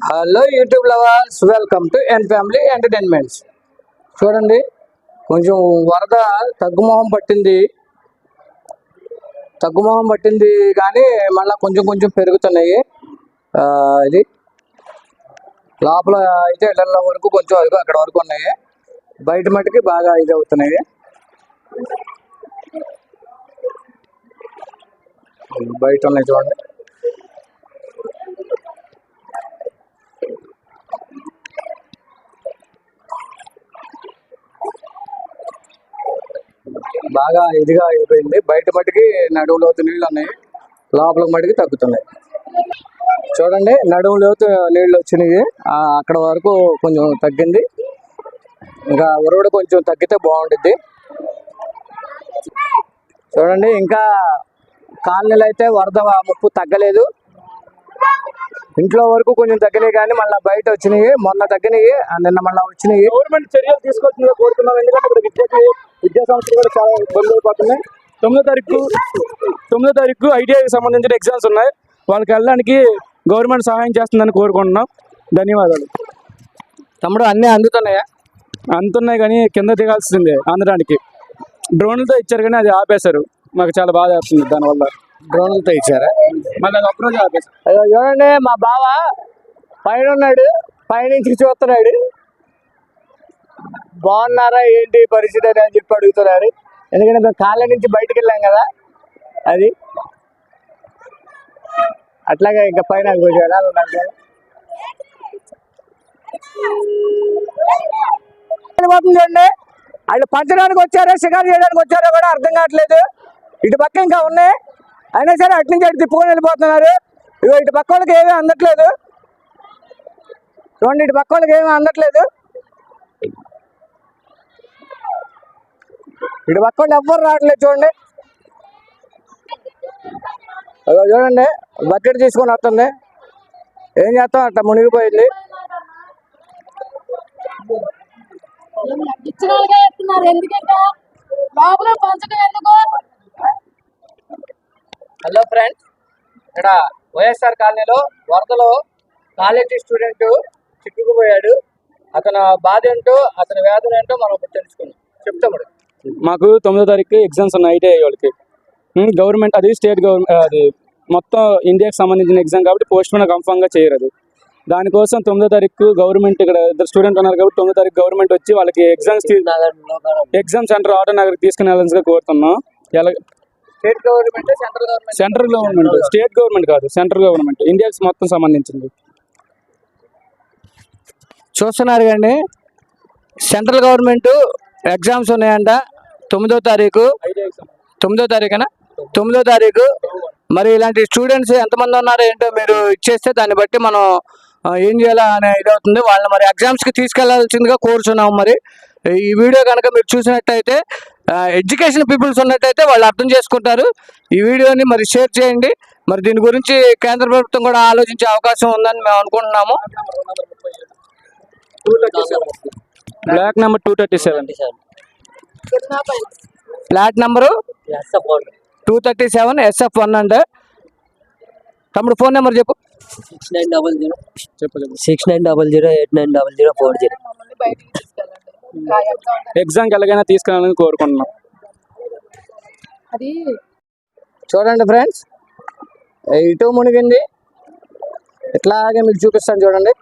Hello YouTube lovers, welcome to N family entertainments. చూడండి, కొంచెం వరద తగ్గుమొహం పట్టింది కానీ మళ్ళీ కొంచెం కొంచెం పెరుగుతున్నాయి. ఇది లోపల అయితే ఇళ్ళ వరకు కొంచెం అక్కడ వరకు ఉన్నాయి. బయట మట్టుకి బాగా ఇది అవుతున్నాయి. బయట ఉన్నాయి చూడండి. బాగా ఇదిగా అయిపోయింది. బయట మటుకి నడువులోతు నీళ్ళు ఉన్నాయి, లోపల మటుకి తగ్గుతున్నాయి. చూడండి, నడువులోతు నీళ్ళు వచ్చినాయి, అక్కడ వరకు కొంచెం తగ్గింది. ఇంకా ఉరవడి కొంచెం తగ్గితే బాగుంటుంది. చూడండి, ఇంకా కాలనీలు అయితే వరద ముప్పు తగ్గలేదు. ఇంట్లో వరకు కొంచెం తగ్గినాయి కానీ మళ్ళీ బయట వచ్చినాయి. మొన్న తగ్గినాయి, నిన్న మళ్ళీ వచ్చినాయి. గవర్నమెంట్ చర్యలు తీసుకోవాల్సిందిగా కోరుతున్నాం. ఎందుకంటే ఇక్కడ విద్యా సంస్థలు కూడా చాలా ఇబ్బందులు అయిపోతున్నాయి. 9వ తారీఖు ఐటీఐకి సంబంధించిన ఎగ్జామ్స్ ఉన్నాయి. వాళ్ళకి వెళ్ళడానికి గవర్నమెంట్ సహాయం చేస్తుందని కోరుకుంటున్నాం. ధన్యవాదాలు. తమ్ముడు, అన్నీ అందుతున్నాయా? అందుతున్నాయి కానీ కింద దిగాల్సిందే. అందడానికి డ్రోన్లతో ఇచ్చారు కానీ అది ఆపేశారు. మాకు చాలా బాధ వేస్తుంది దానివల్ల. డ్రోన్లతో ఇచ్చారా? మళ్ళీ అది ఒక్కరోజు ఆపేశారు. అయ్యో, చూడండి, మా బావ పైన ఉన్నాడు, పైనుంచి చూస్తున్నాడు. బాగున్నారా ఏంటి పరిస్థితి అని చెప్పి అడుగుతున్నారు. ఎందుకంటే మేము కాళ్ళ నుంచి బయటకు వెళ్ళాం కదా, అది అట్లాగే ఇంకా పైన చూడండి. వాళ్ళు పంచడానికి వచ్చారో షికారు చేయడానికి వచ్చారో కూడా అర్థం కావట్లేదు. ఇటు పక్క ఇంకా ఉన్నాయి, అయినా సరే అటు నుంచి అటు తిప్పుకొని వెళ్ళిపోతున్నారు. ఇగో ఇటు పక్క వాళ్ళకి ఏమీ అందట్లేదు. చూడండి, ఇటు పక్క వాళ్ళకి ఏమీ అందట్లేదు. ఇటు పక్క వాళ్ళు ఎవ్వరు రావట్లేదు. చూడండి, అదో చూడండి, బకెట్ తీసుకొని వస్తుంది. ఏం చేస్తాం, అట్లా మునిగిపోయింది. హలో ఫ్రెండ్స్, ఇక్కడ వైఎస్ఆర్ కాలనీలో వరదలో కాలేజీ స్టూడెంట్ చిక్కుకుపోయాడు. అతను బాధ ఏంటో, అతని వేదన ఏంటో మనం ఇప్పుడు తెలుసుకుందాం. చెప్తాము. మాకు 9వ తారీఖు ఎగ్జామ్స్ ఉన్నాయి ఐటీఐ వాళ్ళకి. గవర్నమెంట్ అది స్టేట్ గవర్నమెంట్, అది మొత్తం ఇండియాకి సంబంధించిన ఎగ్జామ్ కాబట్టి పోస్ట్ పోన్ కన్ఫర్మ్గా చేయరు. అది దానికోసం 9వ తారీఖు గవర్నమెంట్, ఇక్కడ ఇద్దరు స్టూడెంట్ ఉన్నారు కాబట్టి 9వ తారీఖు గవర్నమెంట్ వచ్చి వాళ్ళకి ఎగ్జామ్ సెంటర్ ఆటోనగర్కి తీసుకుని వెళ్ళాల్సిందిగా కోరుతున్నాం. State government, central government, state government కాదు, సెంట్రల్ గవర్నమెంట్, ఇండియాకి మొత్తం సంబంధించింది. చూస్తున్నారు కండి, సెంట్రల్ గవర్నమెంట్ ఎగ్జామ్స్ ఉన్నాయంట 9వ తారీఖు. 9వ తారీఖునా? 9వ తారీఖు. మరి ఇలాంటి స్టూడెంట్స్ ఎంతమంది ఉన్నారో ఏంటో మీరు ఇచ్చేస్తే దాన్ని బట్టి మనం ఏం చేయాలా అనే ఇది అవుతుంది. వాళ్ళని మరి ఎగ్జామ్స్కి తీసుకెళ్లాల్సిందిగా కోరుచున్నాము. మరి ఈ వీడియో కనుక మీరు చూసినట్టయితే, ఎడ్యుకేషన్ పీపుల్స్ ఉన్నట్టయితే వాళ్ళు అర్థం చేసుకుంటారు. ఈ వీడియోని మరి షేర్ చేయండి. మరి దీని గురించి కేంద్ర ప్రభుత్వం కూడా ఆలోచించే అవకాశం ఉందని మేము అనుకుంటున్నాము. Block number 237, flat number 237 SF1 అంటే. తమ్ముడు ఫోన్ నెంబర్ చెప్పు. 6900890040. ఎగ్జామ్కి ఎలాగైనా తీసుకెళ్ళాలని కోరుకుంటున్నాం. చూడండి ఫ్రెండ్స్, ఇటు మునిగింది, ఇట్లాగే మీకు చూపిస్తాను. చూడండి,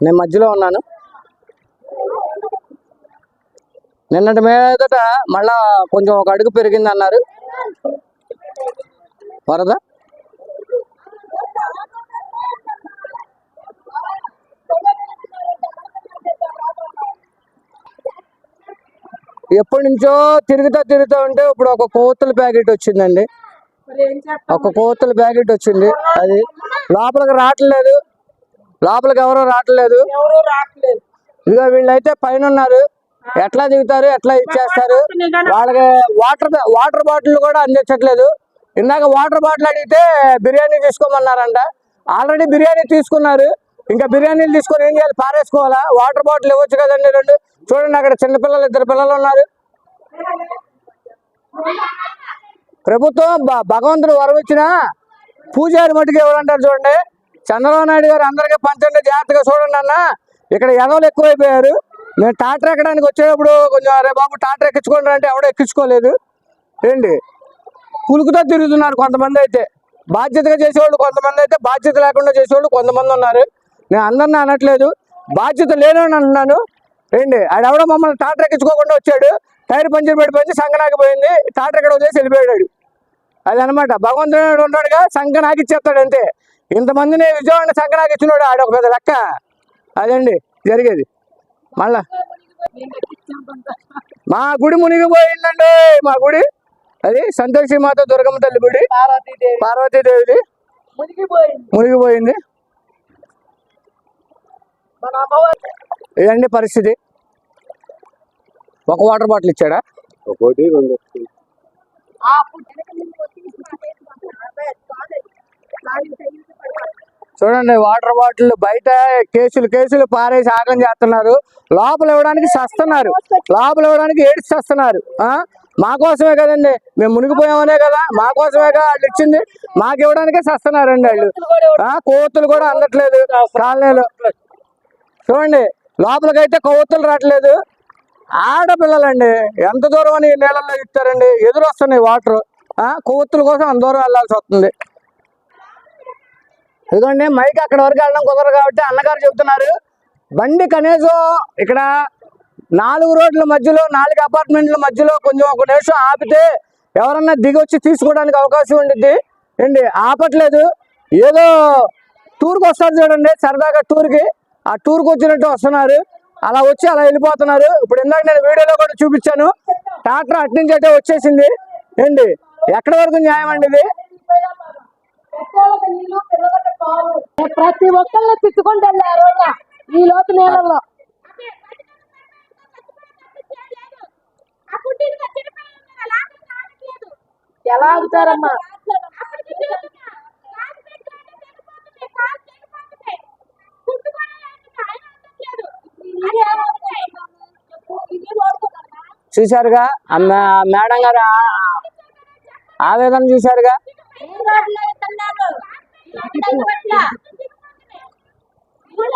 నేను మధ్యలో ఉన్నాను. నిన్నటి మీదట మళ్ళా కొంచెం ఒక అడుగు పెరిగింది అన్నారు వరద. ఎప్పటి నుంచో తిరుగుతూ ఉంటే ఇప్పుడు ఒక కోతుల ప్యాకెట్ వచ్చిందండి. ఒక కోతుల ప్యాకెట్ వచ్చింది. అది లోపలికి రావట్లేదు, లోపలికి ఎవరో రావట్లేదు. ఇదిగో వీళ్ళైతే పైన ఉన్నారు, ఎట్లా దిగుతారు, ఎట్లా ఇచ్చేస్తారు? వాళ్ళకి వాటర్ బాటిల్ కూడా అందించట్లేదు. ఇందాక వాటర్ బాటిల్ అడిగితే బిర్యానీ తీసుకోమన్నారంట. ఆల్రెడీ బిర్యానీ తీసుకున్నారు, ఇంకా బిర్యానీలు తీసుకొని ఏం చేయాలి? పారేసుకోవాలా? వాటర్ బాటిల్ ఇవ్వచ్చు కదండి రెండు. చూడండి, అక్కడ చిన్నపిల్లలు, 2 పిల్లలు ఉన్నారు. ప్రభుత్వం భగవంతుడు వరం ఇచ్చిన పూజారి మటుకు ఎవరంటారు చూడండి. చంద్రబాబు నాయుడు గారు అందరికీ పంచండి, జాగ్రత్తగా చూడండి అన్న. ఇక్కడ ఎదవలు ఎక్కువైపోయారు. మేము టాటర్ ఎక్కడానికి వచ్చేటప్పుడు కొంచెం అరే బాబు టాటర్ ఎక్కించుకోండి అంటే ఎవడో ఎక్కించుకోలేదు. ఏంటి పులుకుతో తిరుగుతున్నారు కొంతమంది అయితే. బాధ్యతగా చేసేవాళ్ళు కొంతమంది అయితే, బాధ్యత లేకుండా చేసేవాళ్ళు కొంతమంది ఉన్నారు. నేను అందరిని అనట్లేదు, బాధ్యత లేనని అంటున్నాను. ఏంటి ఆడెవడో మమ్మల్ని టాటర్ ఎక్కించుకోకుండా వచ్చాడు, టైర్ పంచర్ పడిపోయింది, సంకనాకి పోయింది, టాటర్ ఎక్కడ వదిలేసి వెళ్ళిపోయాడు. అదనమాట భగవంతుడు ఉన్నాడుగా, సంకనాకి ఇచ్చేస్తాడు అంతే. ఇంతమందిని విజయవాడ సంకనాకి ఇచ్చినాడు ఆడొక పెద్ద లెక్క. అదండి జరిగేది. మళ్ళా మా గుడి మునిగిపోయిందండి. మా గుడి అది సంతోషి మాత దుర్గమ్మ తల్లి గుడి, పార్వతీదేవిది మునిగిపోయింది. ఇదండి పరిస్థితి. ఒక వాటర్ బాటిల్ ఇచ్చాడా? ఒకటి రెండు. చూడండి వాటర్ బాటిల్ బయట కేసులు పారేసి ఆగం చేస్తున్నారు. లోపల ఇవ్వడానికి సస్తున్నారు, లోపల ఇవ్వడానికి ఏడ్చి చేస్తున్నారు. మా కోసమే కదండి, మేము మునిగిపోయామనే కదా, మా కోసమే కదా వాళ్ళు ఇచ్చింది, మాకు ఇవ్వడానికే సస్తున్నారండి వాళ్ళు. కోతులు కూడా అందట్లేదు కాలనీలో. చూడండి లోపలికైతే కొవ్వొత్తులు రావట్లేదు. ఆడపిల్లలండి ఎంత దూరం అని నీళ్ళల్లో ఇస్తారండి, ఎదురు వస్తున్నాయి వాటర్. కొవ్వొత్తుల కోసం అంత దూరం వెళ్ళాల్సి వస్తుంది. ఇదిగోండి మైక్ అక్కడ వరకు వెళ్ళడం కుదరదు కాబట్టి అన్నగారు చెబుతున్నారు, బండి కనీసం ఇక్కడ 4 రోడ్ల మధ్యలో 4 అపార్ట్మెంట్ల మధ్యలో కొంచెం ఒక నిమిషం ఆపితే ఎవరన్నా దిగి వచ్చి తీసుకోవడానికి అవకాశం ఉండిద్ది. ఏంటి ఆపట్లేదు. ఏదో టూర్కి వస్తారు చూడండి, సరదాగా టూర్కి, ఆ టూర్కి వచ్చినట్టు వస్తున్నారు. అలా వచ్చి అలా వెళ్ళిపోతున్నారు. ఇప్పుడు ఇందాక నేను వీడియోలో కూడా చూపించాను, ట్రాక్టర్ అట్నుంచి అట్టే వచ్చేసింది. ఏంటి ఎక్కడి వరకు న్యాయం అండి ఇది? ప్రతి ఒక్కరిని తిట్టుకుంటూ వెళ్ళారు ఈ లోతు నీళ్ళల్లో. ఎలా ఆగుతారమ్మా? చూశారుగా మేడం గారు ఆవేదన చూశారుగా.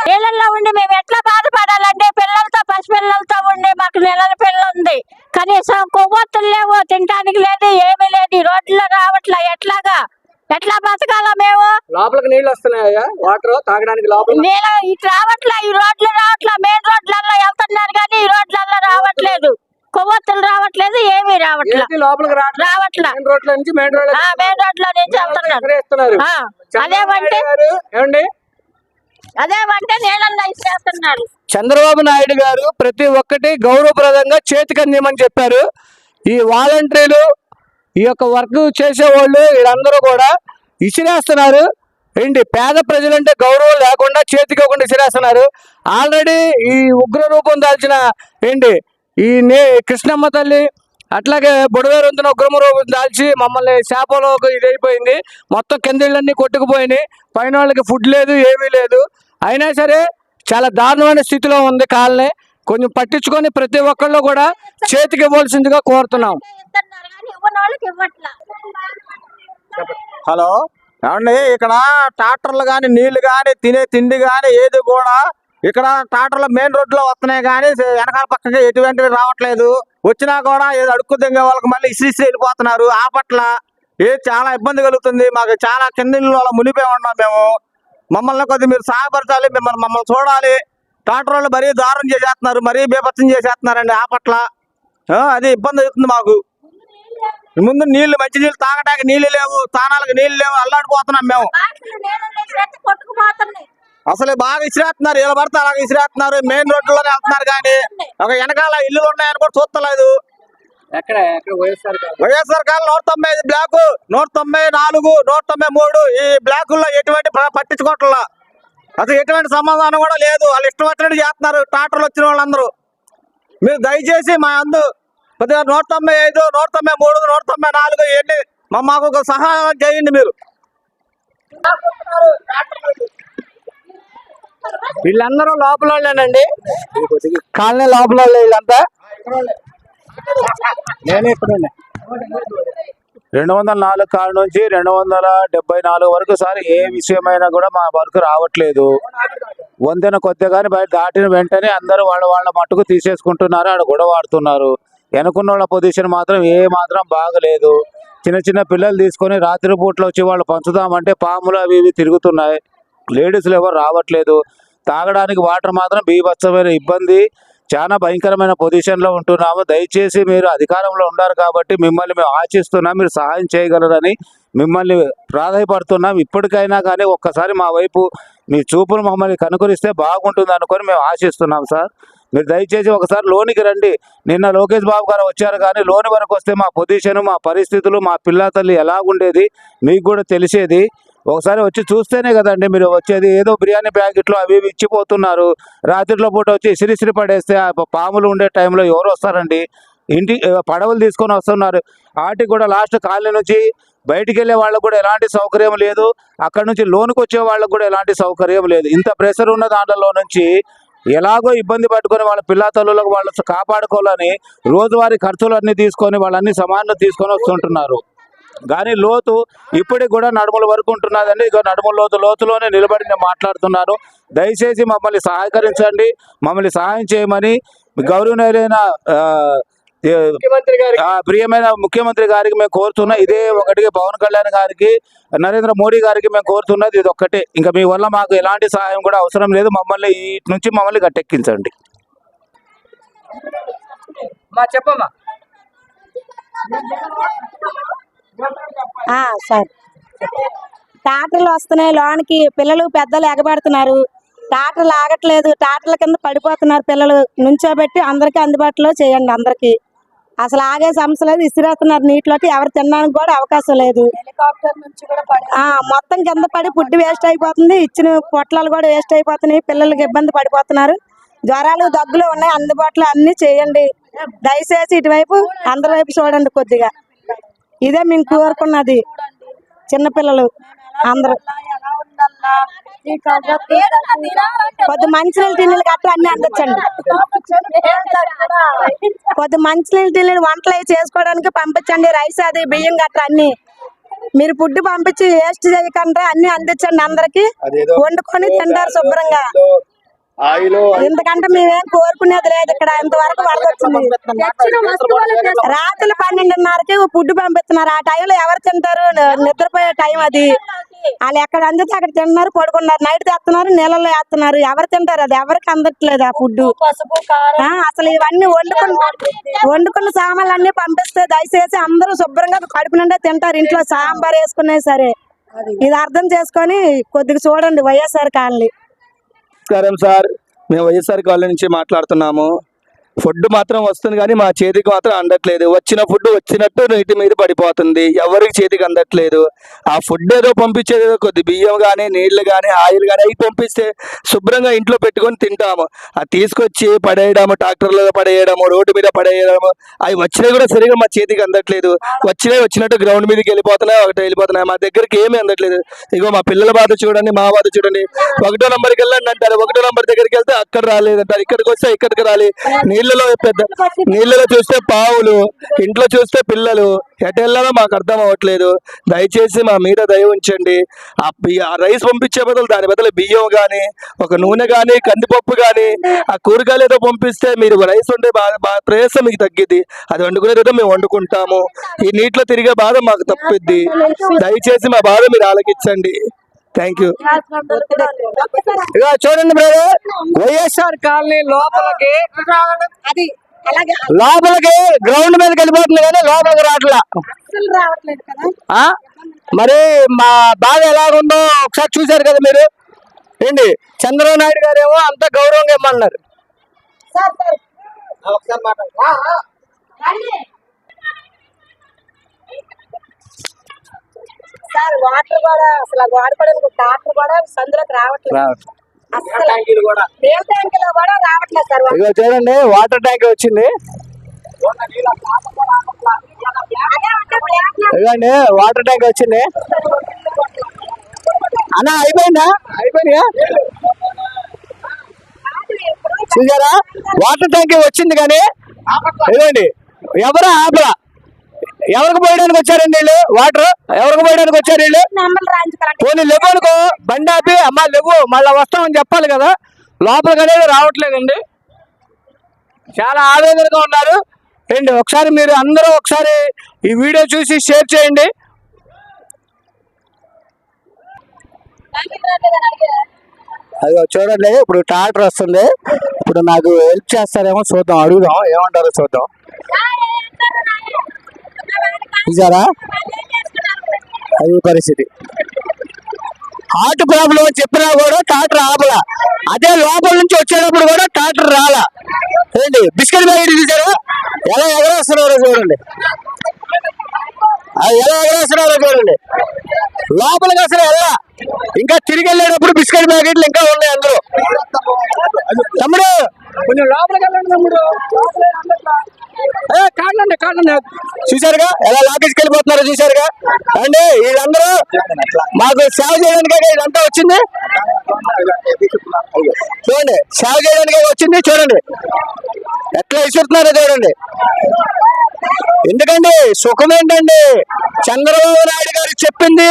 నీళ్ళల్లో ఉండి మేము ఎట్లా బాధపడాలంటే, పిల్లలతో పసిపిల్లలతో ఉండి మాకు నెలల పిల్ల ఉంది, కనీసం కొవ్వొత్తులు లేవు, తినడానికి లేదు, ఏమీ లేదు. ఈ రోడ్లో రావట్లా, ఎట్లా బతకాలా మేము? లోపలికి నీళ్ళు వస్తున్నాయా? వాటర్ తాగడానికి లోపల నీళ్ళు ఇటు రావట్లా, ఈ రోడ్లు రావట్లా. మెయిన్ రోడ్లలో వెళ్తున్నారు కానీ ఈ రోడ్లలో రావట్లేదు, కొవ్వొత్తులు రావట్లేదు, ఏమీ రావట్లా. లోపలికి రావట్లా. మెయిన్ రోడ్ నుంచి మెయిన్ రోడ్ నుంచి వెళ్తున్నారు. అదేమంటే నీళ్ళల్లో ఇచ్చేస్తున్నారు. చంద్రబాబు నాయుడు గారు ప్రతి ఒక్కటి గౌరవప్రదంగా చేతికి అందిమని చెప్పారు. ఈ వాలంటీర్లు, ఈ యొక్క వర్క్ చేసేవాళ్ళు వీళ్ళందరూ కూడా ఇసిరేస్తున్నారు. ఏంటి పేద ప్రజలంటే గౌరవం లేకుండా చేతికి ఇవ్వకుండా ఇసిరేస్తున్నారు. ఆల్రెడీ ఈ ఉగ్ర రూపం దాల్చిన ఏంటి ఈ కృష్ణమ్మ తల్లి, అట్లాగే బుడవేరుంతున ఉగ్రమ రూపం దాల్చి మమ్మల్ని శాపలో ఇదైపోయింది. మొత్తం కిందిళ్ళన్నీ కొట్టుకుపోయినాయి. పైన వాళ్ళకి ఫుడ్ లేదు, ఏమీ లేదు. అయినా సరే చాలా దారుణమైన స్థితిలో ఉంది కాలనీ. కొంచెం పట్టించుకొని ప్రతి ఒక్కళ్ళు కూడా చేతికి ఇవ్వాల్సిందిగా కోరుతున్నాం. హలో ఏమండి, ఇక్కడ ట్రాక్టర్లు కానీ నీళ్లు కానీ తినే తిండి కానీ ఏది కూడా ఇక్కడ ట్రాక్టర్లు మెయిన్ రోడ్లో వస్తున్నాయి కానీ వెనకాల పక్కకి ఎటువంటివి రావట్లేదు. వచ్చినా కూడా ఏదో అడుక్కు దింగే వాళ్ళకి మళ్ళీ ఇసి వెళ్ళిపోతున్నారు. ఆ పట్ల చాలా ఇబ్బంది కలుగుతుంది మాకు. చాలా కింద మునిపోయి ఉన్నాం మేము. మమ్మల్ని కొద్దిగా మీరు సహాయపరచాలి, మమ్మల్ని చూడాలి. ట్రాక్టర్ వాళ్ళు మరీ దారుణం చేసేస్తున్నారు, మరీ బీభత్సం చేసేస్తున్నారండి. ఆ పట్ల అది ఇబ్బంది అవుతుంది మాకు. ముందు నీళ్లు, మంచి నీళ్ళు తాగడానికి నీళ్లు లేవు, స్నానాలకు నీళ్లు లేవు, అల్లాడిపోతున్నాం మేము. అసలు బాగా ఇసిరేస్తున్నారు, ఇలా పడితే అలాగే ఇసిరేస్తున్నారు. మెయిన్ రోడ్లోనే వెళ్తున్నారు కానీ ఒక వెనకాల ఇల్లులు ఉన్నాయని కూడా చూస్తలేదు. వైఎస్ఆర్ కాలం 195 బ్లాక్, 194, 193 ఈ బ్లాకుల్లో ఎటువంటి పట్టించుకోవట్లా. అసలు ఎటువంటి సమాధానం కూడా లేదు. వాళ్ళు ఇష్టం వచ్చినట్టు చేస్తున్నారు ట్రాక్టర్లు వచ్చిన వాళ్ళందరూ. మీరు దయచేసి మా అందు కొద్దిగా 195, 193, 194 ఇవన్నీ మాకు ఒక సహాయం చేయండి మీరు. వీళ్ళందరూ లోపల వాళ్ళేనండి, కాలనీ లోపల వాళ్ళే వీళ్ళంతా. నేనే ఇక్కడ 204 కాడ నుంచి 274 వరకు సార్ ఏ విషయమైనా కూడా మా వరకు రావట్లేదు. వంతెన కొద్దిగా కానీ బయట దాటిన వెంటనే అందరూ వాళ్ళ మట్టుకు తీసేసుకుంటున్నారు, ఆడ గొడవ ఆడుతున్నారు. వెనుకున్న వాళ్ళ పొజిషన్ మాత్రం ఏ మాత్రం బాగలేదు. చిన్న చిన్న పిల్లలు తీసుకొని రాత్రి పూట్లో వచ్చి వాళ్ళు పంచుదామంటే పాములు అవి ఇవి తిరుగుతున్నాయి. లేడీస్లు ఎవరు రావట్లేదు. తాగడానికి వాటర్ మాత్రం బీభత్సమైన ఇబ్బంది, చాలా భయంకరమైన పొజిషన్లో ఉంటున్నాము. దయచేసి మీరు అధికారంలో ఉన్నారు కాబట్టి మిమ్మల్ని మేము ఆశిస్తున్నాం, మీరు సహాయం చేయగలరని మిమ్మల్ని ప్రాధాయపడుతున్నాం. ఇప్పటికైనా కానీ ఒక్కసారి మా వైపు మీ చూపులు మమ్మల్ని కనుకరిస్తే బాగుంటుంది అనుకొని మేము ఆశిస్తున్నాం సార్. మీరు దయచేసి ఒకసారి లోనికి రండి. నిన్న లోకేష్ బాబు గారు వచ్చారు, కానీ లోని వరకు వస్తే మా పొజిషను, మా పరిస్థితులు, మా పిల్ల తల్లి ఎలాగుండేది మీకు కూడా తెలిసేది. ఒకసారి వచ్చి చూస్తేనే కదండి మీరు వచ్చేది. ఏదో బిర్యానీ ప్యాకెట్లు అవి ఇవి ఇచ్చిపోతున్నారు. రాత్రిలో పూట వచ్చి ఇసిరిసిరి పడేస్తే ఆ పాములు ఉండే టైంలో ఎవరు వస్తారండి? ఇంటి పడవలు తీసుకొని వస్తున్నారు. వాటికి కూడా లాస్ట్ కాలనీ నుంచి బయటికి వెళ్ళే వాళ్ళకు కూడా ఎలాంటి సౌకర్యం లేదు, అక్కడ నుంచి లోనికి వచ్చే వాళ్ళకు కూడా ఎలాంటి సౌకర్యం లేదు. ఇంత ప్రెషర్ ఉన్న దాంట్లో నుంచి ఎలాగో ఇబ్బంది పట్టుకొని వాళ్ళ పిల్ల తల్లులకు వాళ్ళు కాపాడుకోవాలని రోజువారీ ఖర్చులు అన్నీ తీసుకొని వాళ్ళన్ని సమానంగా తీసుకొని వస్తుంటున్నారు. కానీ లోతు ఇప్పటికి కూడా నడుముల వరకు ఉంటున్నదండి. ఇక నడుముల లోతులోనే నిలబడి నేను మాట్లాడుతున్నాను. దయచేసి మమ్మల్ని సహకరించండి, మమ్మల్ని సహాయం చేయమని గౌరవనీయులైన ప్రియమైన ముఖ్యమంత్రి గారికి మేము కోరుతున్నా. ఇదే ఒకటికి పవన్ కళ్యాణ్ గారికి, నరేంద్ర మోడీ గారికి మేము కోరుతున్నది ఇది ఒక్కటే. ఇంకా మీ వల్ల మాకు ఎలాంటి సహాయం కూడా అవసరం లేదు. మమ్మల్ని ఇటు నుంచి మమ్మల్ని గట్టెక్కించండి. చెప్పమ్మా. సార్, టాటర్లు వస్తున్నాయి లోనికి, పిల్లలు పెద్దలు ఎగబడుతున్నారు. టాటర్లు ఆగట్లేదు, టాటర్ల కింద పడిపోతున్నారు పిల్లలు. నుంచోబెట్టి అందరికీ అందుబాటులో చేయండి. అందరికి అసలు ఆగే సమస్య లేదు. ఇసిరేస్తున్నారు నీటిలోకి, ఎవరు తినడానికి కూడా అవకాశం లేదు. హెలికాప్టర్ నుంచి కూడా మొత్తం కింద పడి ఫుడ్ వేస్ట్ అయిపోతుంది, ఇచ్చిన పొట్లాలు కూడా వేస్ట్ అయిపోతున్నాయి, పిల్లలకి ఇబ్బంది పడిపోతున్నారు. జ్వరాలు దగ్గులు ఉన్నాయి, అందుబాటులో అన్ని చేయండి. దయచేసి ఇటువైపు అందరి వైపు చూడండి కొద్దిగా. ఇదే మేము కోరుకున్నది. చిన్నపిల్లలు అందరూ కొద్ది మంచినీళ్ళు టిన్నులు గట్రా అన్ని అందించండి. కొద్ది మంచినీళ్ళు టిన్నులు వంటలు అవి చేసుకోవడానికి పంపించండి. రైస్ అది బియ్యం గట్రా అన్ని మీరు ఫుడ్ పంపించి వేస్ట్ చేయకుండా అన్ని అందించండి. అందరికి వండుకొని తింటారు శుభ్రంగా. ఎందుకంటే మేమేం కోరుకునేది లేదు. ఇక్కడ ఇంతవరకు వరద వచ్చింది. రాత్రి 12:30కి ఫుడ్ పంపిస్తున్నారు. ఆ టైంలో ఎవరు తింటారు? నిద్రపోయే టైం అది. వాళ్ళు ఎక్కడ అందితే అక్కడ తింటున్నారు, పడుకున్నారు. నైట్ తెస్తున్నారు, నీళ్ళలో వేస్తున్నారు. ఎవరు తింటారు? అది ఎవరికి అందట్లేదు ఆ ఫుడ్. అసలు ఇవన్నీ వండుకున్న సామాన్లు అన్ని పంపిస్తే దయచేసి అందరూ శుభ్రంగా కడుపు నిండా తింటారు. ఇంట్లో సాంబార్ వేసుకునే సరే. ఇది అర్థం చేసుకొని కొద్దిగా చూడండి. వైఎస్ఆర్ కాలనీ. నమస్కారం సార్, మేము వైఎస్ఆర్ కాలనీ నుంచి మాట్లాడుతున్నాము. ఫుడ్ మాత్రం వస్తుంది కానీ మా చేతికి మాత్రం అందట్లేదు. వచ్చిన ఫుడ్ వచ్చినట్టు నీటి మీద పడిపోతుంది, ఎవరికి చేతికి అందట్లేదు. ఆ ఫుడ్ ఏదో పంపించేది కొద్ది బియ్యం కానీ నీళ్లు కానీ ఆయిల్ కానీ అవి పంపిస్తే శుభ్రంగా ఇంట్లో పెట్టుకొని తింటాము. అది తీసుకొచ్చి పడేయడము, ట్రాక్టర్లో పడేయడము, రోడ్డు మీద పడేయడము, అవి వచ్చినవి కూడా సరిగా మా చేతికి అందట్లేదు. వచ్చినట్టు గ్రౌండ్ మీదకి వెళ్ళిపోతున్నాయి. మా దగ్గరికి ఏమీ అందట్లేదు. ఇగో మా పిల్లల బాధ చూడండి, మా బాధ చూడండి. 1వ నంబర్కి వెళ్ళండి అంటారు, 1వ నంబర్ దగ్గరికి వెళ్తే అక్కడ రాలేదంటారు, ఇక్కడికి వస్తే ఇక్కడికి రాలి. నీళ్ళలో చూస్తే పావులు, ఇంట్లో చూస్తే పిల్లలు, ఎటు వెళ్ళాలో మాకు అర్థం అవ్వట్లేదు. దయచేసి మా మీద దయ ఉంచండి. ఆ రైస్ పంపించే బదులు దాని బదులు బియ్యం కానీ, ఒక నూనె కానీ, కందిపప్పు కానీ, ఆ కూరగాయలు ఏదో పంపిస్తే మీరు రైస్ ఉండే ప్రయాసం మీకు తగ్గిద్ది. అది వండుకునేదో మేము వండుకుంటాము. ఈ నీటిలో తిరిగే బాధ మాకు తప్పిద్ది. దయచేసి మా బాధ మీరు ఆలకించండి. Thank you. ఇక చూడండి బ్రదర్, వైఎస్ఆర్ కాలనీ లోపలికి గ్రౌండ్ మీదకి వెళ్ళిపోతుంది కానీ లోపలికి రావట్లా. మరి మా బాధ ఎలాగుందో ఒకసారి చూశారు కదా మీరు. ఏంటి చంద్రబాబు నాయుడు గారు ఏమో అంత గౌరవంగా ఇమ్మన్నారు. సార్, వాటర్ కూడా అసలు వాడుకోవడానికి టాటర్ కూడా సందులోకి రావట్లేదు. ట్యాంకీలో కూడా రావట్లేదు సార్. ఇక చూడండి, వాటర్ ట్యాంక్ వచ్చింది. ఇదిగోండి వాటర్ ట్యాంక్ వచ్చింది. అన్న అయిపోయిందా? చూసారా, వాటర్ ట్యాంక్ వచ్చింది కానీ ఇదిగోండి ఎవరు ఆపరా. ఎవరికి పోయడానికి వచ్చారండి వీళ్ళు? వాటర్ ఎవరికి పోయడానికి వచ్చారు వీళ్ళు? పోనీ లేవు అనుకో, బండి ఆపి అమ్మా లేవు మళ్ళీ వస్తామని చెప్పాలి కదా. లోపలికి అనేది రావట్లేదండి. చాలా ఆవేదనగా ఉన్నారు. రండి ఒకసారి మీరు అందరూ ఒకసారి ఈ వీడియో చూసి షేర్ చేయండి. అదిగో చూడండి, ఇప్పుడు ట్రాక్టర్ వస్తుంది. ఇప్పుడు నాకు హెల్ప్ చేస్తారేమో చూద్దాం, అడుగుదాం ఏమంటారో చూద్దాం. చూసారా అది పరిస్థితి. హార్ట్ ప్రాబ్లం అని చెప్పినా కూడా ట్రాక్టర్ ఆపలా. అదే లోపల నుంచి వచ్చేటప్పుడు కూడా ట్రాక్టర్ రాలా. ఏంటి బిస్కెట్ ప్యాకెట్ చూసారా ఎలా ఎగరేస్తున్నారో చూడండి, అది ఎలా ఎగరేస్తున్నారో చూడండి. లోపలికి అసలు వెళ్ళా. ఇంకా తిరిగి వెళ్ళేటప్పుడు బిస్కెట్ ప్యాకెట్లు ఇంకా ఉన్నాయి అందరూ. తమ్ముడు కొంచెం లోపలికి వెళ్ళండి తమ్ముడు. కాదండి కాదండి, చూసారుగా ఎలా లాకేజ్కి వెళ్ళిపోతున్నారో చూసారుగా అండి. వీళ్ళందరూ మాకు సేవ చేయడానికే ఇదంతా వచ్చింది. చూడండి సేవ చేయడానికే వచ్చింది. చూడండి ఎట్లా విసురుతున్నారో చూడండి. ఎందుకండి సుఖం ఏంటండి? చంద్రబాబు నాయుడు గారు చెప్పింది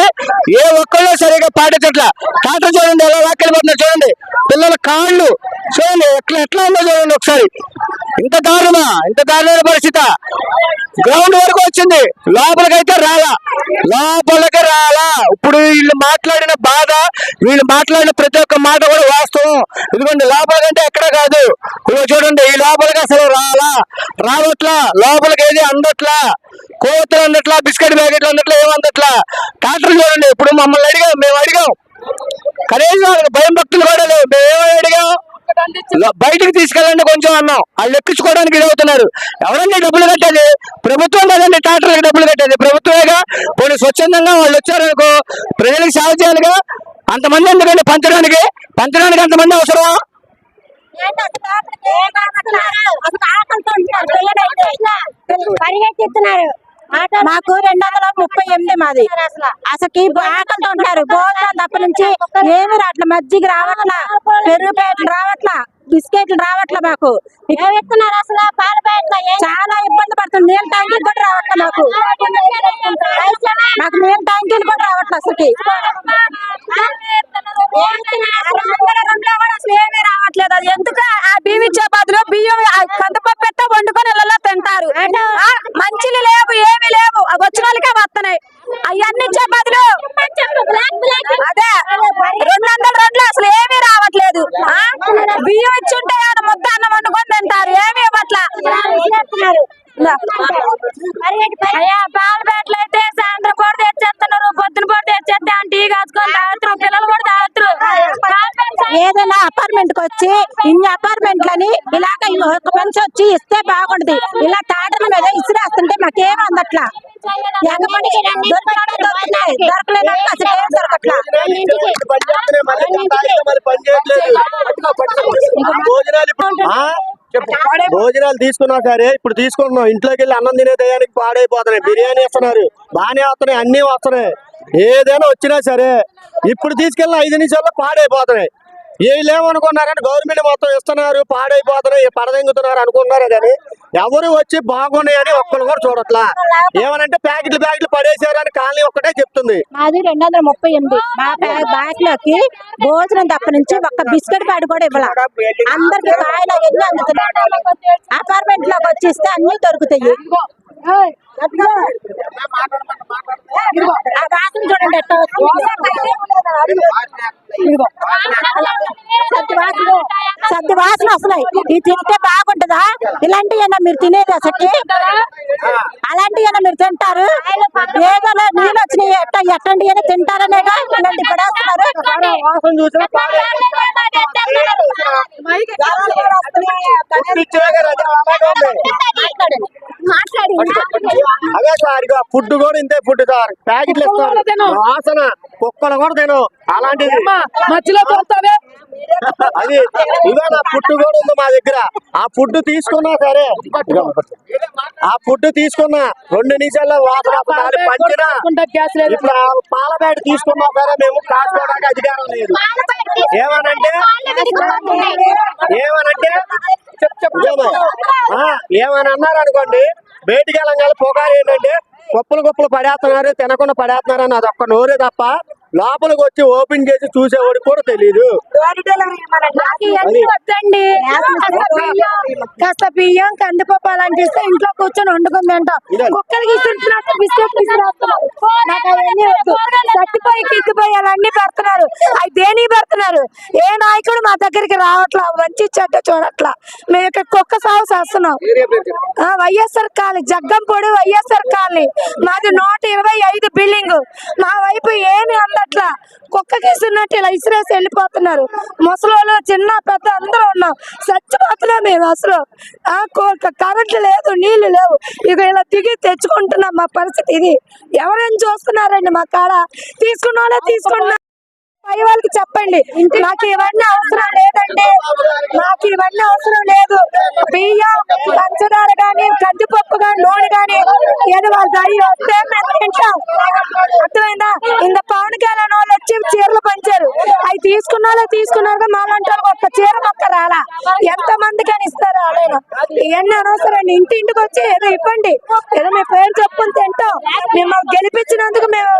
ఏ ఒక్కళ్ళు సరిగా పాటించట్లా. ట్రాక్టర్ చూడండి ఎలా లాక్కెళ్ళిపోతున్నారు చూడండి. పిల్లల కాళ్ళు చూడండి ఎట్లా ఉందో చూడండి ఒకసారి. ఇంత దారుణమైన పరిస్థితి. గ్రౌండ్ వరకు వచ్చింది, లోపలికైతే రాలా. ఇప్పుడు వీళ్ళు మాట్లాడిన బాధ, వీళ్ళు మాట్లాడిన ప్రతి ఒక్క మాట కూడా వాస్తవం. ఇదిగోండి లోపలికంటే ఎక్కడ కాదు. ఇదిగో చూడండి ఈ లోపలికి అసలు రావట్లా. లోపలికి ఏది అందట్లా, కోతులు అందట్లా, బిస్కెట్ ప్యాకెట్లు అందట్లా, ఏమందట్లా. ట్రాక్టర్ చూడండి. ఇప్పుడు మమ్మల్ని మేము అడిగాం కనీసం భయం భక్తులు కూడా లేవు. మేమేమని అడిగాం, బయటకు తీసుకెళ్ళండి కొంచెం అన్నాం. వాళ్ళు ఎక్కించుకోవడానికి ఇది అవుతున్నారు. ఎవరండి డబ్బులు కట్టేది? ప్రభుత్వం కదండి ట్రాక్టర్లకు డబ్బులు కట్టేది, ప్రభుత్వమేగా. కొన్ని స్వచ్ఛందంగా వాళ్ళు వచ్చారనుకో, ప్రజలకు సేవ చేయాలిగా. అంతమంది ఎందుకండి పంచడానికి అంతమంది అవసరమా? పరిగెత్తిస్తున్నారు. మాకు 238 మాది. అసలు ఆకలితో ఉంటారు. భోజనం తప్ప నుంచి ఏమి రావట్లే. మజ్జిగ రావట్లా, పెరుగు ప్యాకెట్లు రావట్లా, బిస్కెట్లు రావట్లా. మాకు ఏమిస్తున్నారు అసలు? చాలా ఇబ్బంది పడుతుంది. నీళ్ళ ట్యాంకీలు కూడా రావట్లే మాకు. నీళ్ళ ట్యాంకీలు కూడా రావట్లే అసలు. అసలు ఏమీ రావట్లేదు. అది ఎందుకు? ఆ బియ్యం ఇచ్చే బదులు బియ్యం కందిపప్పు ఎత్తే వండుకొని ఇళ్ళలో తింటారు. మంచిలు లేవు, ఏమి లేవు. వచ్చిన వాళ్ళకే వస్తున్నాయి. అవన్నీ ఇచ్చే బదులు అదే 200 అసలు ఏమీ రావట్లేదు. బియ్యం ఇచ్చుంటే ముద్ద అన్నం వండుకొని తింటారు. ఏమి ఇవ్వట్లా. పాల ప్యాకెట్లు అయితే సాయంత్రం కూడా తెచ్చేస్తున్నారు, పొద్దున కూడా తెచ్చేస్తే టీ కాచుకొని తాగుతారు, పిల్లలు కూడా తాగుతారు. ఏదైనా అపార్ట్మెంట్ కి వచ్చి ఇన్ని అపార్ట్మెంట్లని ఇలాగ ఒక మనిషి వచ్చి ఇస్తే బాగుంటది. ఇలా తాటల మీద ఇసిరేస్తుంటే మాకేం అందట్లా. ఎగబడికి దొరకలేదు, అసలు ఏం దొరకట్లా. భోజనాలు తీసుకున్నా సరే, ఇప్పుడు తీసుకుంటున్నాం. ఇంట్లోకి వెళ్ళి అన్నం తినే దయానికి పాడైపోతున్నాయి. బిర్యానీ ఇస్తున్నారు, బాగానే వస్తున్నాయి, అన్ని వస్తున్నాయి. ఏదైనా వచ్చినా సరే ఇప్పుడు తీసుకెళ్ళిన 5 నిమిషాల్లో పాడైపోతున్నాయి. వీళ్ళేమనుకున్నారంటే గవర్నమెంట్ మొత్తం ఇస్తున్నారు, పాడైపోతున్నాయి, పడదెంగుతున్నారు అనుకున్నారు. కానీ ఎవరు వచ్చి బాగున్నాయని ఒక్కరు కూడా చూడట్లా. ఏమనంటే ప్యాకెట్లు పడేసారు అని కాలనీ ఒక్కటే చెప్తుంది. మాది 238. మా బ్యాగ్లోకి భోజనం తప్ప నుంచి ఒక్క బిస్కెట్ ప్యాడ్ కూడా ఇవ్వాలి. అందరికి కాయలు ఎన్నో అందుతున్నాయి. అపార్ట్మెంట్ లోకి వచ్చేస్తే అన్ని దొరుకుతాయి. చూడండి సద్ది వాసన వస్తున్నాయి. ఇది తింటే బాగుంటుందా? ఇలాంటివైనా మీరు తినేది అసలు? అలాంటివైనా మీరు తింటారు? ఏదో నీళ్ళు వచ్చినాయి ఎట్టండి అయినా తింటారనేగా ఇలాంటి పడేస్తున్నారు. అదే సార్ ఇక ఫుడ్ కూడా ఇంతే ఫుడ్ సార్. ప్యాకెట్లు ఇస్తారు, వాసన కుక్కలు కూడా తిను. అలాంటిది అది ఇదేనా ఫుడ్ కూడా ఉంది మా దగ్గర. ఆ ఫుడ్ తీసుకున్నా సరే, ఆ ఫుడ్ తీసుకున్నా 2 నిమిషాల్లో వాసన పంచినా. ఇప్పుడు పాల ప్యాకెట్ తీసుకున్నా సరే మేము కాసుకోవడానికి అధికారం లేదు. ఏమనంటే ఏమని అన్నారు అనుకోండి, బయటికి వెళ్ళగానే పొగారు ఏంటంటే గొప్పలు పడేస్తున్నారు, తినకుండా పడేస్తున్నారు అని అదొక్క నోరే తప్ప లోపలికి వచ్చి ఓపెన్ చేసి చూసేవాడికి కూడా తెలియదు. వద్దండి, కాస్త బియ్యం కందిపప్పు అలాంటి ఇస్తే ఇంట్లో కూర్చొని వండుకుని తింటాం. కుక్కలకి ఇస్తున్నట్టు బిస్కెట్ ఇస్తున్నారు. నాకు అవన్నీ వద్దు. చచ్చిపోయి కిక్కిపోయి అవన్నీ పెడుతున్నారు. అవి దేనికి పెడుతున్నారు? ఏ నాయకుడు మా దగ్గరికి రావట్లా, మంచి చెడ్డ చూడట్లా. మేము ఇక్కడ కుక్క సాగు చేస్తున్నాం. YSR colony, Jaggampodi YSR colony. మాది 125 బిల్డింగ్. మా వైపు ఏమి అందట్లా. కుక్కకి ఇస్తున్నట్టు ఇలా ఇసిరేసి వెళ్ళిపోతున్నారు. ముసలోళ్ళు చిన్న పెద్ద అందరూ ఉన్నాం. చచ్చిపోతున్నాం మేము అసలు. కరెంట్ లేదు, నీళ్లు లేవు. ఇక ఇలా దిగి తెచ్చుకుంటున్నాం. మా పరిస్థితి ఇది. ఎవరైనా చూస్తున్నారండి మా కాడ? తీసుకున్నా పై వాళ్ళకి చెప్పండి. నాకు ఇవన్నీ అవసరం లేదండి, నాకు ఇవన్నీ అవసరం లేదు. బియ్యం, పంచదార గాని, కందిపప్పు గాని, నూనె గాని ఏదో వాళ్ళ దయ వస్తే మేము తింటాం. అర్థమైందా? ఇంత పవన్ కళ్యాణ్ వాళ్ళు వచ్చి చీరలు పంచారు. అవి తీసుకున్నారు. మా లాంటి వాళ్ళకి ఒక్క చీర మొక్క రాలా. ఎంత మందికి అని ఇస్తారు వాళ్ళైనా? ఇవన్నీ అనవసరం. ఇంటికి వచ్చి ఏదో ఇవ్వండి, ఏదో మీ పేరు చెప్పుకుని తింటాం. మిమ్మల్ని గెలిపించినందుకు మేము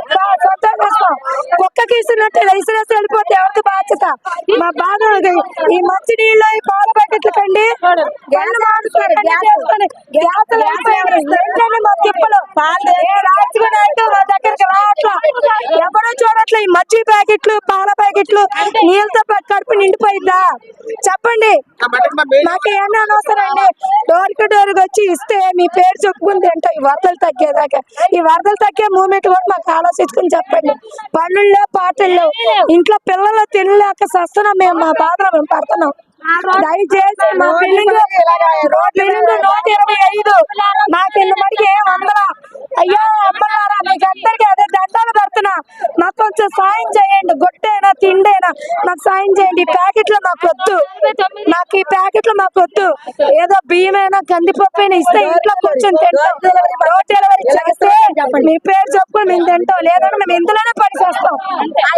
సంతోషిస్తాం. కుక్కకి ఇస్తున్నట్టు వెళ్ళిపోతే ఎవరికి బాధ్యత? మా బాధ ఈ మంచి నీళ్ళు, ఈ పాల ప్యాకెట్ల కండి మా తిప్పలు మా దగ్గరికి రావట్లా. ఎవరో చూడట్లే. ఈ మజ్జి ప్యాకెట్లు, పాల ప్యాకెట్లు నీళ్ళతో కడుపు నిండిపోయిద్దా? చెప్పండి. నాకు ఏమన్నా అనవసరం అండి. డోర్ టు డోర్ వచ్చి ఇస్తే మీ పేరు చెప్పుకుని తింటాం. ఈ వరదలు తగ్గేదాకా. ఈ వరదలు తగ్గే మూమెంట్ కూడా మాకు ఆలోచించుకుని చెప్పండి. పనుల్లో పాటల్లో ఇంట్లో పిల్లలు తినలేక సస్తున్నాం. మేము మా బాధలో మేము పడుతున్నాం. దయచేసి మా బిల్డింగ్ 125, మా కింద మడికి 100. అయ్యో అమ్మలారా, మీకు అందరికీ అదే దండాలు పెడుతున్నా. మాకు కొంచెం సాయం చేయండి. గుట్టైనా తిండైనా మాకు సాయం చేయండి. ఈ ప్యాకెట్లు మాకు వద్దు. మాకు ఈ ప్యాకెట్లు మాకు వద్దు. ఏదో బియ్యమైనా కందిపప్పు అయినా ఇస్తే ఇంట్లో కూర్చొని తింటాం. డోర్ డెలివరీ చేస్తే మీ పేరు చెప్పుకొని మేము తింటాం. లేదంటే మేము ఇందులోనే పనిచేస్తాం.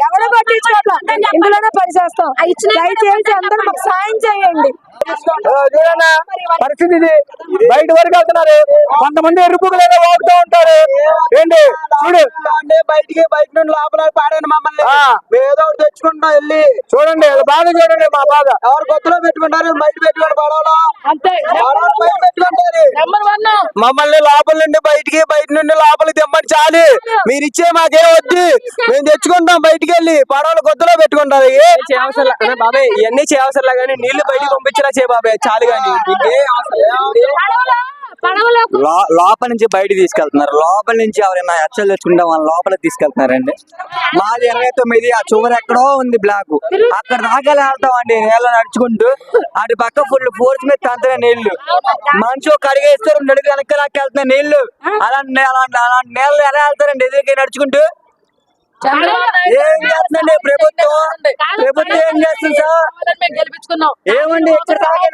ఎవరో పట్టించుకోవట్లా, ఇందులోనే పనిచేస్తాం. దయచేసి అందరూ మాకు సాయం చేయండి. పరిస్థితి ఇది. బయట వరకు వెళ్తున్నారు. కొంతమంది ఎరుపుకులు వాడుతూ ఉంటారు. ఏంటి చూడు, బయట నుండి లోపల పాడాను మమ్మల్ని. ఏదో ఒకటి తెచ్చుకుంటాం వెళ్ళి. చూడండి బాగా చూడండి. మా బాధ ఎవరు గొప్పలో పెట్టుకుంటారు, బయట పెట్టుకోండి. పడవలో మమ్మల్ని లోపల నుండి బయటికి, బయట నుండి లోపలికి తెమ్మని చాలు. మీరు ఇచ్చే మాకేం వద్దు, మేము తెచ్చుకుంటాం. బయటికి వెళ్ళి పడవలు గొద్దులో పెట్టుకుంటారు. బాబాయ్ ఇవన్నీ చేయవసరలా కానీ నీళ్లు బయటికి పంపించేలా చేయ బాబాయ్, చాలు కానీ. లోపల నుంచి బయట తీసుకెళ్తున్నారు. లోపల నుంచి ఎవరైనా హెచ్చలు తెచ్చుకుంటాం వాళ్ళ లోపలికి తీసుకెళ్తున్నారండి. మాది 29. ఆ చివరి ఎక్కడో ఉంది బ్లాక్. అక్కడ దాకా వెళ్తాం అండి నీళ్ళు నడుచుకుంటూ. అటు పక్క ఫుల్ ఫోర్స్ మీద తంతున్న నీళ్లు. మనిషి ఒక అడిగేస్తే 2 అడుగులు వెనక్కి లాక్కి వెళ్తున్న నీళ్లు. అలాంటి నీళ్ళు ఎలా వెళ్తారండి ఎదురుగా నడుచుకుంటూ? ఏం చేస్తుందండి ప్రభుత్వం? ఏం చేస్తుంది సార్? ఏమండి ఇక్కడ దాకా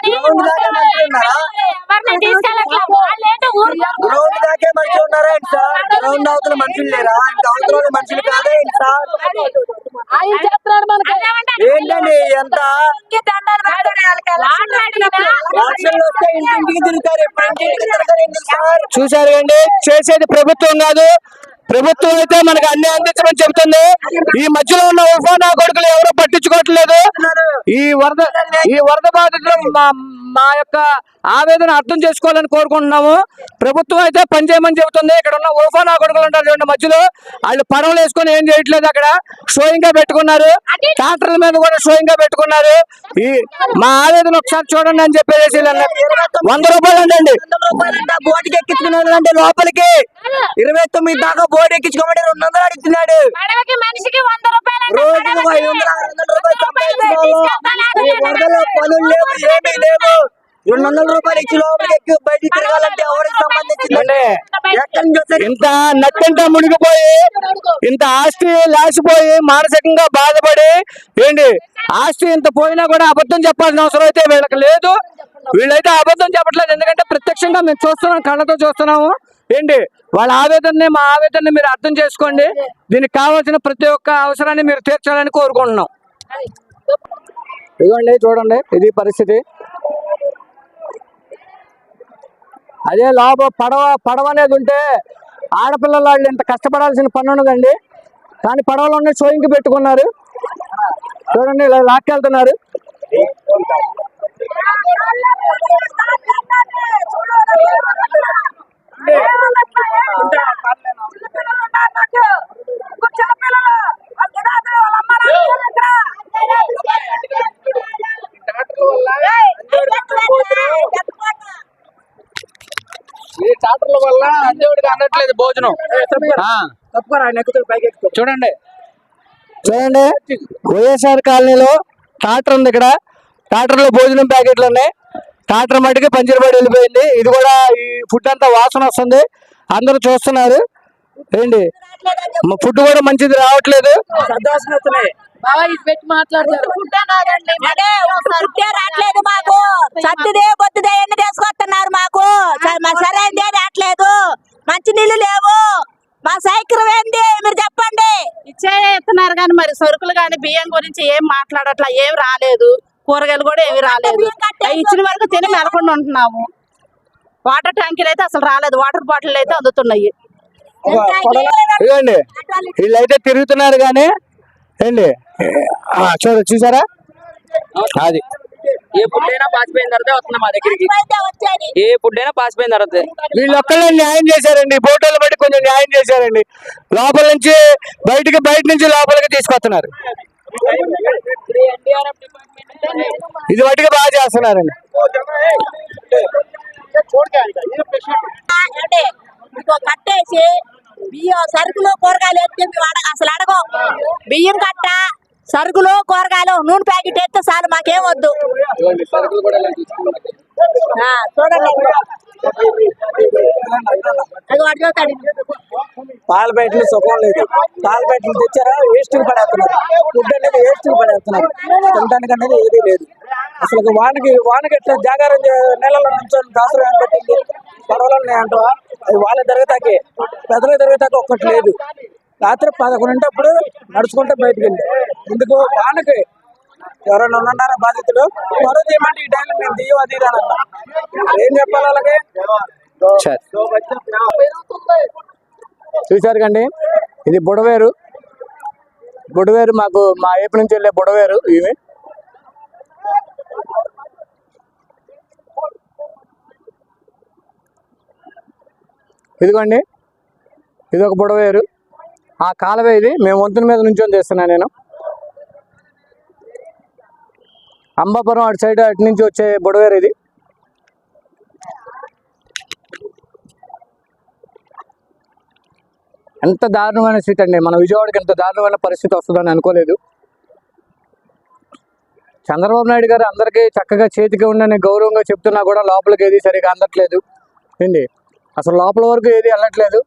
గ్రౌండ్ దాకా మంచిగా ఉన్నారా? గ్రౌండ్ దాకే మంచిగా ఉన్నారా ఏంటి సార్? గ్రౌండ్ అవతల మనుషులు లేరా? ఇంకా అవతల మనుషులు కాదా ఏంటి సార్? ఏంటండి ఎంత ఎలక్షన్లు వస్తే ఇంటింటికి తిరుగుతారు. చూసారు అండి, చేసేది ప్రభుత్వం కాదు. ప్రభుత్వం అయితే మనకు అన్ని అందించమని చెబుతుంది. ఈ మధ్యలో ఉన్న ఉఫానా కొడుకులు ఎవరో పట్టించుకోవట్లేదు. ఈ వరద బాధితులు మా యొక్క ఆవేదన అర్థం చేసుకోవాలని కోరుకుంటున్నాము. ప్రభుత్వం అయితే పని చేయమని చెబుతుంది. ఇక్కడ ఉన్న ఉఫానా కొడుకులు ఉంటారు చూడండి మధ్యలో, వాళ్ళు పడవలు వేసుకొని ఏం చేయట్లేదు. అక్కడ షోయింగ్ గా పెట్టుకున్నారు. ట్రాక్టర్ల మీద కూడా షోయింగ్ గా పెట్టుకున్నారు. ఈ మా ఆవేదన ఒకసారి చూడండి అని చెప్పేసి 100 రూపాయలు అండి. బోటికి ఎక్కించుకున్నాడు లోపలికి 29 దాకా బోర్డు ఎక్కించుకోమంటే 200 అడుగుతున్నాడు. రోజుకు 500, 600 రూపాయలు సంపాదించుకోవాలి. పనులు లేవు, ఏమీ లేవు. 200 రూపాయలు ఇచ్చి లోపలికి ఎక్కి బయటికి తిరగాలంటే ఎవరికి సంబంధించిందండి? ఎక్కడి నుంచి ఇంత నట్టంతా మునిగిపోయి, ఇంత ఆస్తి లాసిపోయి, మానసికంగా బాధపడి ఏంటి ఆస్తి ఇంత పోయినా కూడా అబద్ధం చెప్పాల్సిన అవసరం అయితే వీళ్ళకి లేదు. వీళ్ళైతే అబద్ధం చెప్పట్లేదు. ఎందుకంటే ప్రత్యక్షంగా మేము చూస్తున్నాం, కళ్ళతో చూస్తున్నాము. ఏంటి వాళ్ళ ఆవేదనని, మా ఆవేదనని మీరు అర్థం చేసుకోండి. దీనికి కావాల్సిన ప్రతి ఒక్క అవసరాన్ని మీరు తీర్చాలని కోరుకుంటున్నాం. ఇదిగోండి చూడండి, ఇది పరిస్థితి. అదే లోపల పడవ అనేది ఉంటే ఆడపిల్లలు వాళ్ళు ఇంత కష్టపడాల్సిన పని ఉన్నదండి. కానీ పడవలో ఉన్న షోయింగ్కి పెట్టుకున్నారు. చూడండి ఇలా లాక్కెళ్తున్నారు. ఈ ట్రాక్టర్ల వల్ల అందేవాడికి అందట్లేదు భోజనం. చూడండి వైఎస్ఆర్ కాలనీలో ట్రాక్టర్ ఉంది. ఇక్కడ ట్రాక్టర్లో భోజనం ప్యాకెట్లు ఉన్నాయి. ట్రాక్టర్ మటుకి పంచర్ పడి వెళ్ళిపోయింది. ఇది కూడా ఈ ఫుడ్ అంతా వాసన వస్తుంది. అందరూ చూస్తున్నారు ఏంటి, ఫుడ్ కూడా మంచిది రావట్లేదు. రావట్లేదు మాకు. సత్తుదే బొత్తుదే ఎన్ని తీసుకొస్తున్నారు మాకు. సరైనదే రావట్లేదు. మంచి నీళ్లు లేవు. మా సైకిల్ ఏంది మీరు చెప్పండి. ఇస్తున్నారు కానీ మరి సరుకులు కానీ బియ్యం గురించి ఏం మాట్లాడట్లా. ఏం రాలేదు. కూరగాయలు కూడా ఏమి రాలేదు. ఇచ్చిన వరకు తిని మెలకుండా ఉంటున్నాము. వాటర్ ట్యాంకీలు అయితే అసలు రాలేదు. వాటర్ బాటిల్ అయితే అందుతున్నాయి. ఇదండి వీళ్ళైతే తిరుగుతున్నారు కానీ ఏంటి చూసారా, అది ఏ ఫుడ్ అయినా పాసిపోయిన తర్వాత వస్తుంది మా దగ్గరికి. ఏ ఫుడ్ అయినా పాసిపోయిన తర్వాత వీళ్ళు ఒక్కళ్ళే న్యాయం చేశారండి. ఫోటోలు బట్టి కొంచెం న్యాయం చేశారండి. లోపల నుంచి బయట నుంచి లోపలికి తీసుకొస్తున్నారు. ఇది మట్టిగా బాగా చేస్తున్నారండి. కట్టేసి బియ్యం సరుకులు కూరగాయలు ఎత్తే అసలు అడగం. బియ్యం కట్ట సరుకులు కూరగాయలు నూనె ప్యాకెట్ ఎత్తే చాలు, మాకేం వద్దు. చూడండి పాల ప్యాకెట్లు సుఖం లేదు. పాల ప్యాకెట్లు తెచ్చారా వేస్ట్ పడేస్తున్నారు. ఫుడ్ అనేది వేస్ట్ పడేస్తున్నారు. తినడానికి అనేది ఏదీ లేదు. అసలు వానకి ఎట్లా జాగారం నెలలో నుంచి దాసరం పెట్టింది. పడవలు ఉన్నాయంటావా, అది వాళ్ళ జరుగుతాకి పెద్దల జరుగుతాకి ఒక్కటి లేదు. రాత్రి 11 నడుచుకుంటే బయటకు వెళ్ళి ఎందుకు వానకి ఎవరైనా ఉన్నారా బాధితులు త్వర తీయమంటే ఈ టైంలో మేము తీయం అది అన్నా ఏం చెప్పాలి వాళ్ళకి. చూశారు కండి, ఇది బుడవేరు మాకు మా ఏపీ నుంచి వెళ్ళే బుడవేరు. ఇవి ఇదిగోండి, ఇది ఒక బుడవేరు. ఆ కాలువ ఇది. మేము వంతుల మీద నుంచి తీస్తున్నాను నేను. అంబాపురం అటు సైడ్ అటు నుంచి వచ్చే బుడవేరు ఇది. ఎంత దారుణమైన స్థితి అండి. మన విజయవాడకి ఎంత దారుణమైన పరిస్థితి వస్తుందని అనుకోలేదు. చంద్రబాబు నాయుడు గారు అందరికీ చక్కగా చేతికి ఉండని గౌరవంగా చెప్తున్నా కూడా లోపలికి ఏది సరిగా అందట్లేదు ఏంటి. అసలు లోపల వరకు ఏది వెళ్ళట్లేదు.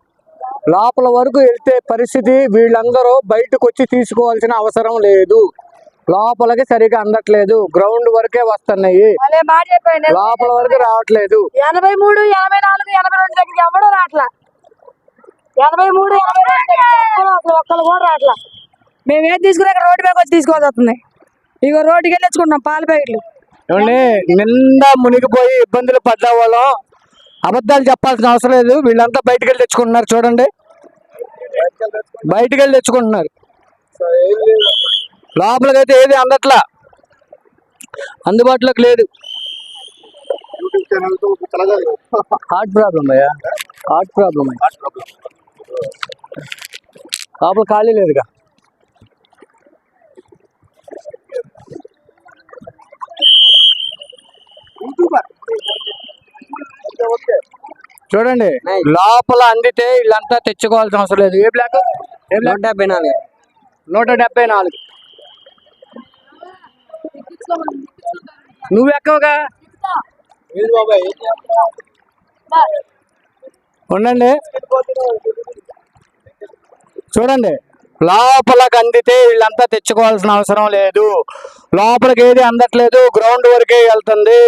లోపల వరకు వెళ్తే పరిస్థితి వీళ్ళందరూ బయటకు వచ్చి తీసుకోవాల్సిన అవసరం లేదు. లోపలికి సరిగా అందట్లేదు. గ్రౌండ్ వరకే వస్తున్నాయి, లోపల వరకు రావట్లేదు. 83, 84, 82 దగ్గరికి ఎవడో రావట్లా. 83, 82 అసలు ఒక్కళ్ళు కూడా రావట్లా. మేము ఏది తీసుకున్నా ఇక్కడ రోడ్డు మీద వచ్చి తీసుకోవాల్సి వస్తుంది. ఇగో రోడ్డుకి వెళ్ళి తెచ్చుకుంటున్నాం పాల ప్యాకెట్లు. ఏమండి, నిండా మునిగిపోయి ఇబ్బందులు పడ్డ వాళ్ళం అబద్ధాలు చెప్పాల్సిన అవసరం లేదు. వీళ్ళంతా బయటకు వెళ్ళి తెచ్చుకుంటున్నారు. చూడండి, బయటకు వెళ్ళి తెచ్చుకుంటున్నారు. లోపలికైతే ఏది అందట్లా, అందుబాటులోకి లేదు. హార్ట్ ప్రాబ్లం అయ్యా, హార్ట్ ప్రాబ్లం. లోపల ఖాళీ లేదుగా. చూడండి, లోపల అందితే వీళ్ళంతా తెచ్చుకోవాల్సిన అవసరం లేదు. ఏ బ్లాక్ 174 174. నువ్వు ఎక్కవగా ఉండండి. చూడండి, లోపలికి అందితే వీళ్ళంతా తెచ్చుకోవాల్సిన అవసరం లేదు. లోపలికి ఏది అందట్లేదు, గ్రౌండ్ వరకే వెళ్తుంది.